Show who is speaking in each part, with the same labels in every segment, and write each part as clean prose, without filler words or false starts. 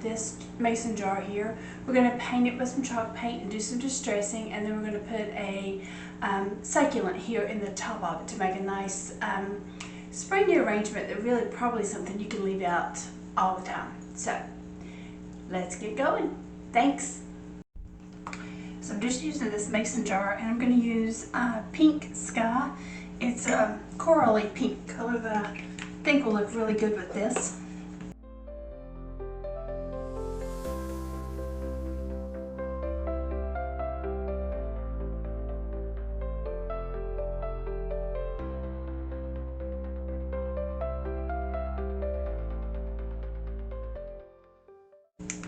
Speaker 1: this mason jar here. We're going to paint it with some chalk paint and do some distressing, and then we're going to put a succulent here in the top of it to make a nice springy arrangement that really probably something you can leave out all the time. So let's get going. Thanks. So I'm just using this mason jar, and I'm going to use Pink Sky. It's a corally pink color that I think will look really good with this.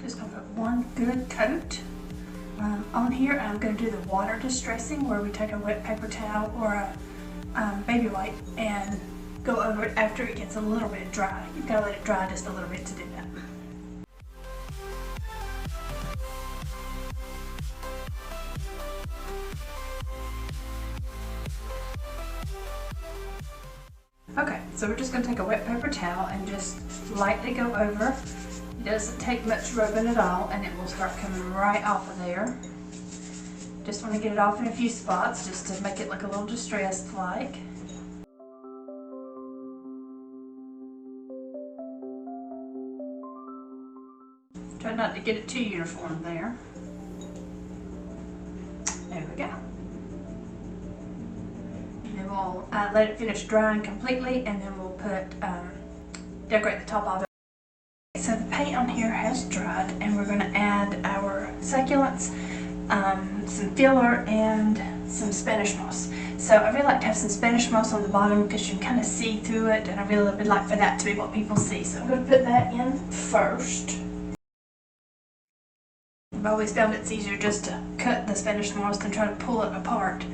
Speaker 1: Just going to put one good coat on here, and I'm going to do the water distressing, where we take a wet paper towel or a baby wipe and go over it after it gets a little bit dry. You've got to let it dry just a little bit to do that. Okay, so we're just going to take a wet paper towel and just lightly go over. It doesn't take much rubbing at all, and it will start coming right off of there. Just want to get it off in a few spots just to make it look a little distressed like. Try not to get it too uniform there. There we go. And then we'll let it finish drying completely, and then we'll put decorate the top of it. So the paint on here has dried, and we're going to add our succulents, some filler, and some Spanish moss. So I really like to have some Spanish moss on the bottom because you can kind of see through it, and I really would like for that to be what people see. So I'm going to put that in first. I've always found it's easier just to cut the Spanish moss than try to pull it apart.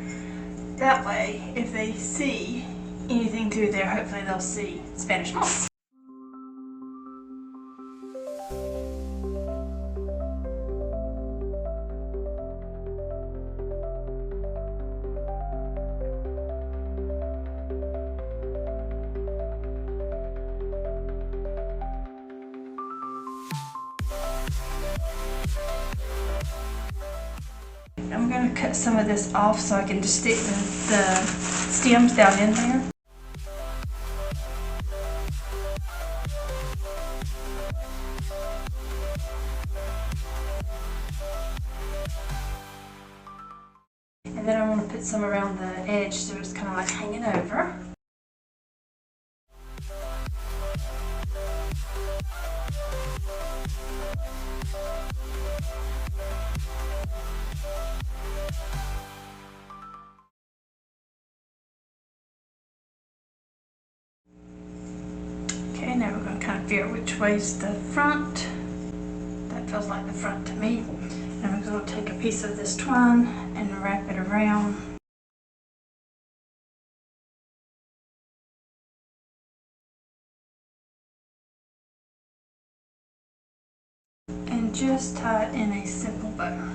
Speaker 1: That way, if they see anything through there, hopefully they'll see Spanish moss. I'm going to cut some of this off so I can just stick the stems down in there. And then I want to put some around the edge so it's kind of like hanging over. Okay, now we're going to kind of figure out which way's the front. That feels like the front to me. And we're going to take a piece of this twine and wrap it around. And just tie it in a simple bow.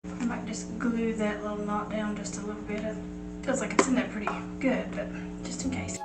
Speaker 1: I might just glue that little knot down just a little bit. It feels like it's in there pretty good, but just in case.